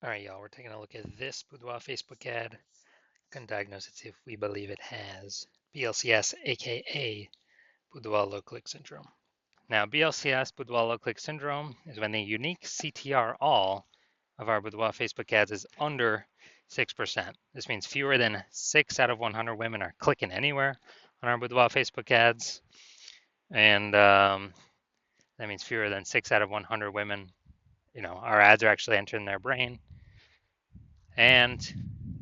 All right, y'all, we're taking a look at this Boudoir Facebook ad. Can diagnose it, see if we believe it has BLCS, aka Boudoir low click syndrome. Now, BLCS, Boudoir low click syndrome, is when the unique CTR all of our Boudoir Facebook ads is under 6%. This means fewer than 6 out of 100 women are clicking anywhere on our Boudoir Facebook ads. And that means fewer than 6 out of 100 women, our ads are actually entering their brain. And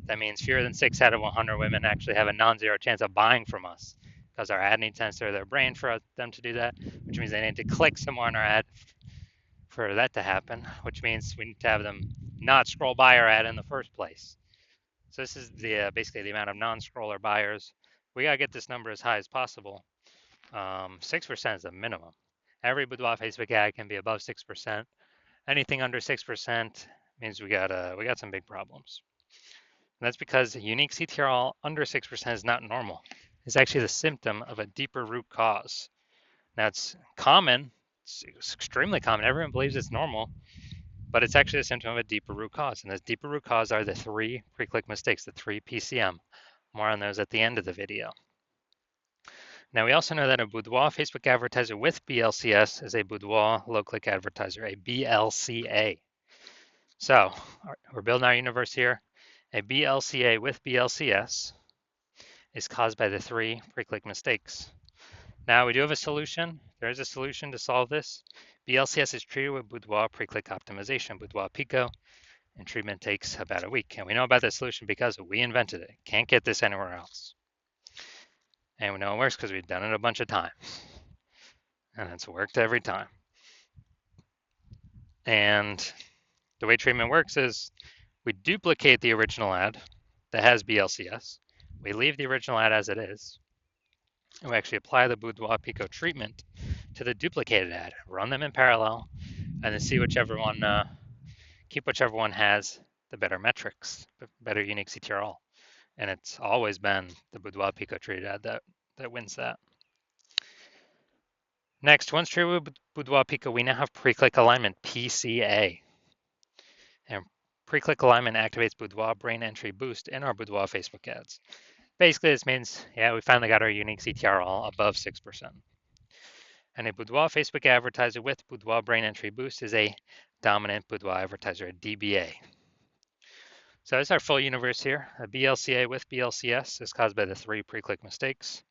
that means fewer than 6 out of 100 women actually have a non-zero chance of buying from us because our ad needs to enter their brain for them to do that, which means they need to click somewhere on our ad for that to happen, which means we need to have them not scroll by our ad in the first place. So this is basically the amount of non-scroller buyers. We got to get this number as high as possible. 6% is the minimum. Every Boudoir Facebook ad can be above 6%. Anything under 6% means we got some big problems. And that's because unique CTRL under 6% is not normal. It's actually the symptom of a deeper root cause. Now it's common, it's extremely common. Everyone believes it's normal, but it's actually a symptom of a deeper root cause. And those deeper root cause are the 3 pre-click mistakes, the 3 PCM. More on those at the end of the video. Now we also know that a Boudoir Facebook advertiser with BLCS is a Boudoir low-click advertiser, a BLCA. So we're building our universe here. A BLCA with BLCS is caused by the 3 pre-click mistakes. Now we do have a solution. There is a solution to solve this. BLCS is treated with Boudoir pre-click optimization, Boudoir Pico, and treatment takes about a week. And we know about this solution because we invented it. Can't get this anywhere else. And we know it works because we've done it a bunch of times. And it's worked every time. And the way treatment works is we duplicate the original ad that has BLCS. We leave the original ad as it is. And we actually apply the Boudoir Pico treatment to the duplicated ad, run them in parallel, and then see whichever one, keep whichever one has the better metrics, better unique CTRL. And it's always been the Boudoir Pico treated ad that wins that. Next, once treated with Boudoir Pico, we now have pre-click alignment, PCA. And pre-click alignment activates Boudoir brain entry boost in our Boudoir Facebook ads. Basically, this means, yeah, we finally got our unique CTRL above 6%. And a Boudoir Facebook advertiser with Boudoir brain entry boost is a dominant Boudoir advertiser, a DBA. So that's our full universe here. A BLCA with BLCS is caused by the 3 pre-click mistakes.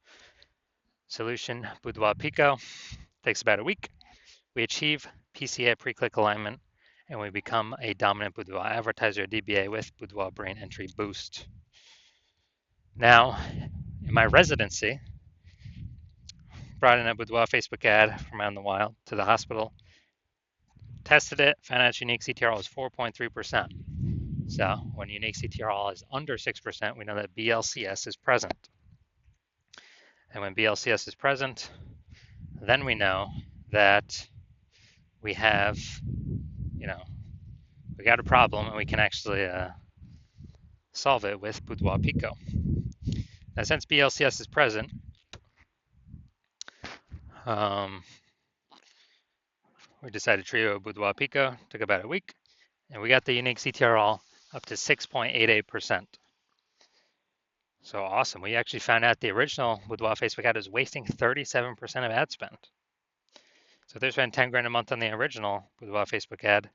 Solution, Boudoir Pico, takes about a week. We achieve PCA pre-click alignment, and we become a dominant Boudoir advertiser, DBA with Boudoir brain entry boost. Now, in my residency, brought in a Boudoir Facebook ad from out in the wild to the hospital, tested it, found out its unique CTRL was 4.3%. So when unique CTRL is under 6%, we know that BLCS is present. And when BLCS is present, then we know that we have, we got a problem and we can actually solve it with Boudoir Pico. Now, since BLCS is present, we decided to treat it with Boudoir Pico. Took about a week, and we got the unique CTRL up to 6.88%. So awesome. We actually found out the original Boudoir Facebook ad is wasting 37% of ad spend. So if they spend 10 grand a month on the original Boudoir Facebook ad,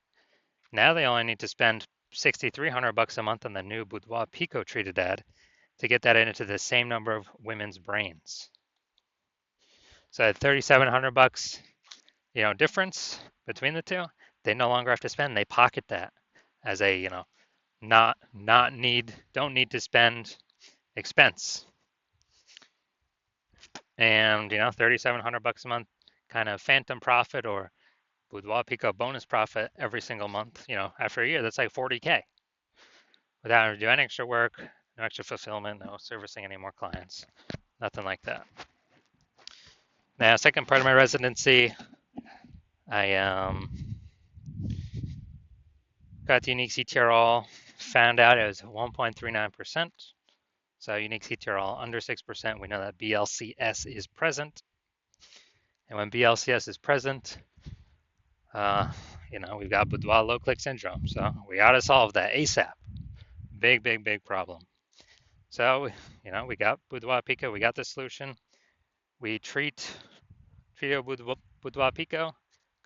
now they only need to spend $6,300 a month on the new Boudoir Pico treated ad to get that into the same number of women's brains. So at $3,700, difference between the two, they no longer have to spend. They pocket that as a, don't need to spend expense. And, $3,700 a month kind of phantom profit or Boudoir Pico bonus profit every single month, after a year, that's like 40K without having to do any extra work, no extra fulfillment, no servicing any more clients, nothing like that. Now, second part of my residency, I got the unique CTRL, found out it was 1.39%. So unique CTRL under 6%, we know that BLCS is present. And when BLCS is present, we've got boudoir low click syndrome. So we got to solve that ASAP. Big, big, big problem. So, we got boudoir pico. We got the solution. We treat Trio Boudoir Pico,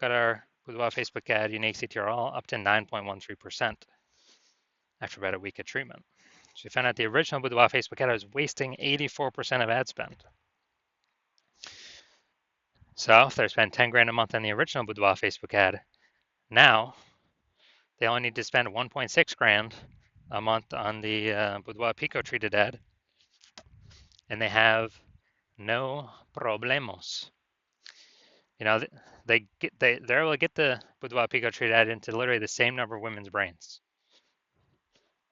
got our Boudoir Facebook ad unique CTRL up to 9.13% after about a week of treatment. So we found out the original Boudoir Facebook ad was wasting 84% of ad spend. So if they spend 10 grand a month on the original Boudoir Facebook ad, now they only need to spend 1.6 grand a month on the Boudoir Pico treated ad, and they have no problemos. They're able to get the Boudoir Pico treated ad into literally the same number of women's brains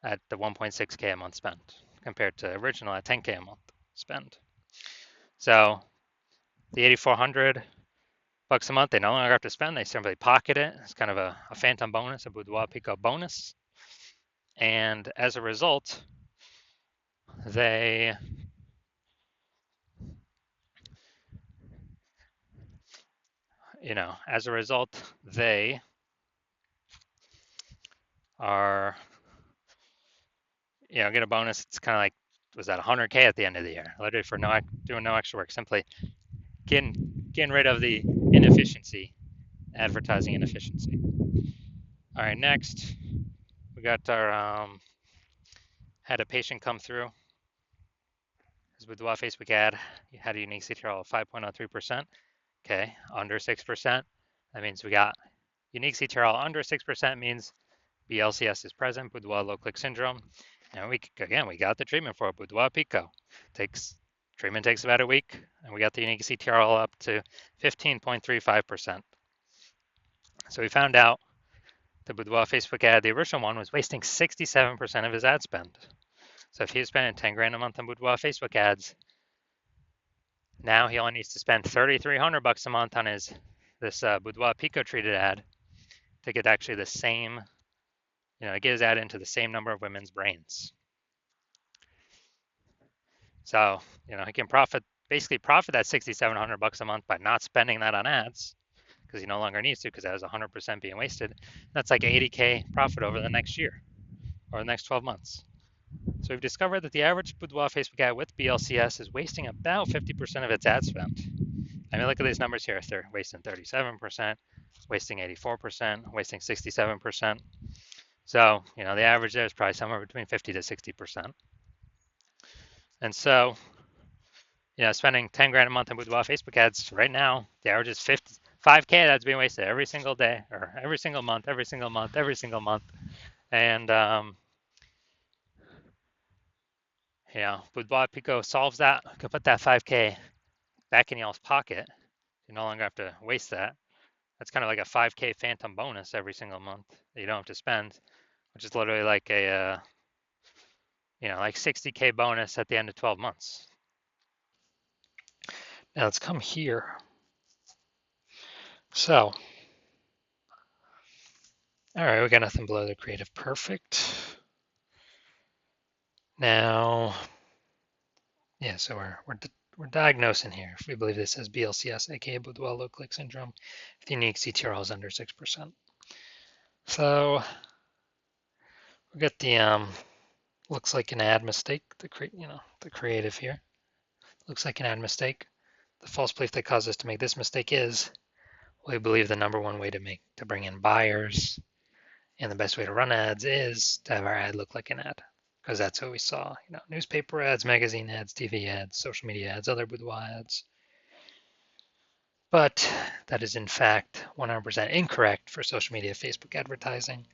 at the 1.6K a month spent compared to original at 10K a month spend. So the 8,400 bucks a month, they no longer have to spend. They simply pocket it. It's kind of a phantom bonus, a Boudoir Pico bonus. And as a result, they are, get a bonus. It's kind of like, was that 100K at the end of the year? Literally for doing no extra work, simply getting rid of the inefficiency, advertising inefficiency. All right, next we got our had a patient come through. His Boudoir Facebook ad had a unique CTRL of 5.03%. Okay, under 6%. That means we got unique CTRL under 6% means BLCS is present, Boudoir low click syndrome. And we got the treatment for it, Boudoir Pico. Treatment takes about a week, and we got the unique CTRL up to 15.35%. So we found out the Boudoir Facebook ad, the original one, was wasting 67% of his ad spend. So if he was spending 10 grand a month on Boudoir Facebook ads, now he only needs to spend 3,300 bucks a month on this Boudoir Pico treated ad to get actually the same, get his ad into the same number of women's brains. So, he can basically profit that 6,700 bucks a month by not spending that on ads because he no longer needs to because that was 100% being wasted. That's like 80K profit over the next year or the next 12 months. So we've discovered that the average Boudoir Facebook ad with BLCS is wasting about 50% of its ad spend. I mean, look at these numbers here. They're wasting 37%, wasting 84%, wasting 67%. So, the average there is probably somewhere between 50 to 60%. And so, spending 10 grand a month on Boudoir Facebook ads right now, the average is 5K that's being wasted every single day or every single month. And, Boudoir Pico solves that. You can put that 5K back in y'all's pocket. You no longer have to waste that. That's kind of like a 5K phantom bonus every single month that you don't have to spend, which is literally like a, like 60K bonus at the end of 12 months. Now let's come here. So, all right, we got nothing below the creative perfect. Now, yeah, so we're diagnosing here if we believe this as BLCS, aka Boudoir low click syndrome, if the unique CTRL is under 6%. So we got the looks like an ad mistake. The creative here looks like an ad mistake. The false belief that caused us to make this mistake is we believe the number one way to bring in buyers and the best way to run ads is to have our ad look like an ad, because that's what we saw. Newspaper ads, magazine ads, TV ads, social media ads, other boudoir ads. But that is in fact 100% incorrect for social media Facebook advertising.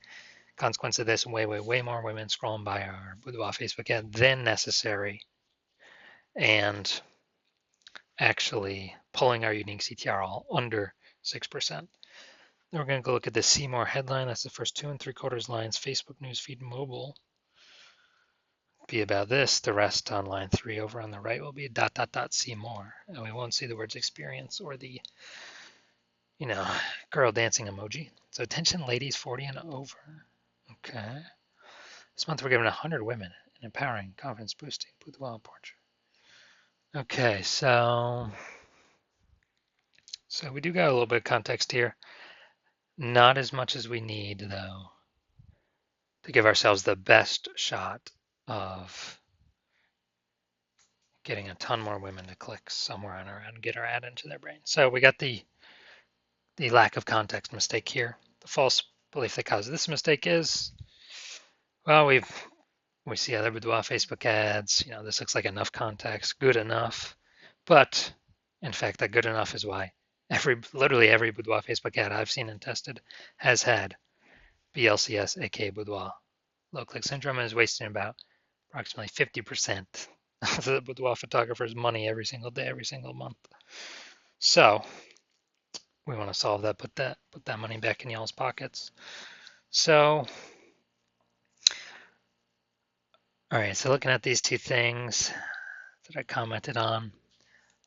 Consequence of this, way more women scrolling by our boudoir Facebook ad than necessary, and actually pulling our unique CTRL under 6%. Then we're going to go look at the See More headline. That's the first 2 3/4 lines. Facebook newsfeed mobile be about this. The rest on line 3 over on the right will be ... see more. And we won't see the words experience or the, girl dancing emoji. So attention ladies 40 and over. Okay. This month we're giving 100 women an empowering, confidence boosting boudoir portrait. Okay, so we do got a little bit of context here. Not as much as we need, though, to give ourselves the best shot of getting a ton more women to click somewhere on our ad and get our ad into their brain. So we got the lack of context mistake here. The false belief that caused this mistake is, well, we see other Boudoir Facebook ads. This looks like enough context, good enough. But in fact, that good enough is why literally every Boudoir Facebook ad I've seen and tested has had BLCS, aka Boudoir low click syndrome, and is wasting about approximately 50% of the boudoir photographer's money every single day, every single month. So we want to solve that, put that money back in y'all's pockets. So, all right, so looking at these two things that I commented on,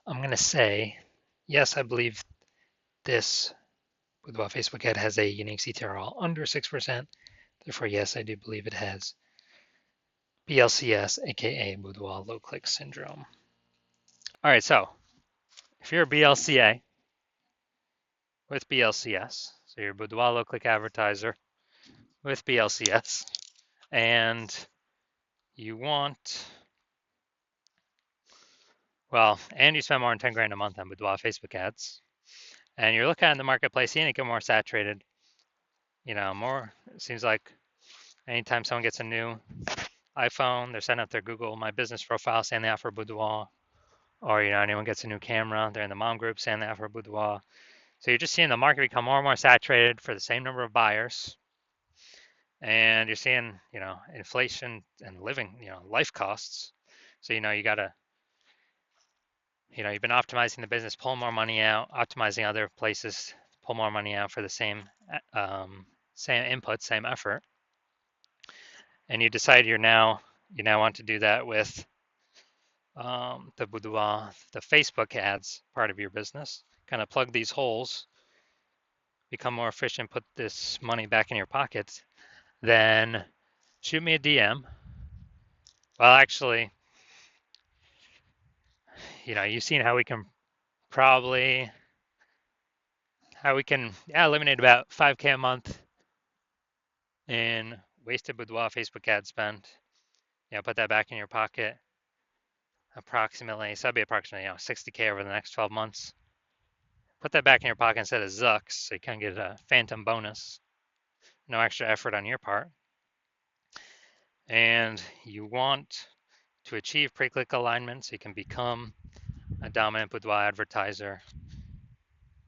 I'm going to say, yes, I believe this boudoir Facebook ad has a unique CTRL under 6%. Therefore, yes, I do believe it has BLCS, aka boudoir low click syndrome. All right, so if you're a BLCA with BLCS, so you're a boudoir low click advertiser with BLCS, and you want, well, and you spend more than 10 grand a month on boudoir Facebook ads, and you're looking at the marketplace, seeing it get more saturated, it seems like anytime someone gets a new iPhone, they're setting up their Google My Business profile saying they offer boudoir, or, anyone gets a new camera, they're in the mom group saying they offer boudoir. So you're just seeing the market become more and more saturated for the same number of buyers. And you're seeing, inflation and living, life costs. So, you got to, you've been optimizing the business, pull more money out, optimizing other places, pull more money out for the same input, same effort. And you decide you now want to do that with the boudoir, the Facebook ads part of your business, kind of plug these holes, become more efficient, put this money back in your pockets, then shoot me a DM. Well, actually, you've seen how we can eliminate about 5K a month in wasted boudoir Facebook ad spend. Put that back in your pocket. So that'd be approximately 60K over the next 12 months. Put that back in your pocket instead of Zucks, so you can get a phantom bonus. No extra effort on your part. And you want to achieve pre-click alignment so you can become a dominant boudoir advertiser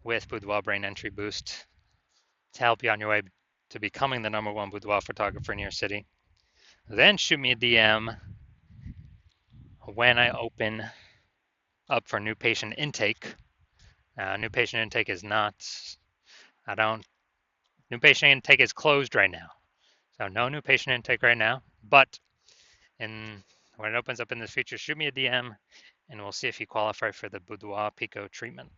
with Boudoir Brain Entry Boost to help you on your way to becoming the #1 boudoir photographer in your city. Then shoot me a DM when I open up for new patient intake. New patient intake is new patient intake is closed right now. So no new patient intake right now, but when it opens up in the future, shoot me a DM and we'll see if you qualify for the Boudoir Pico treatment.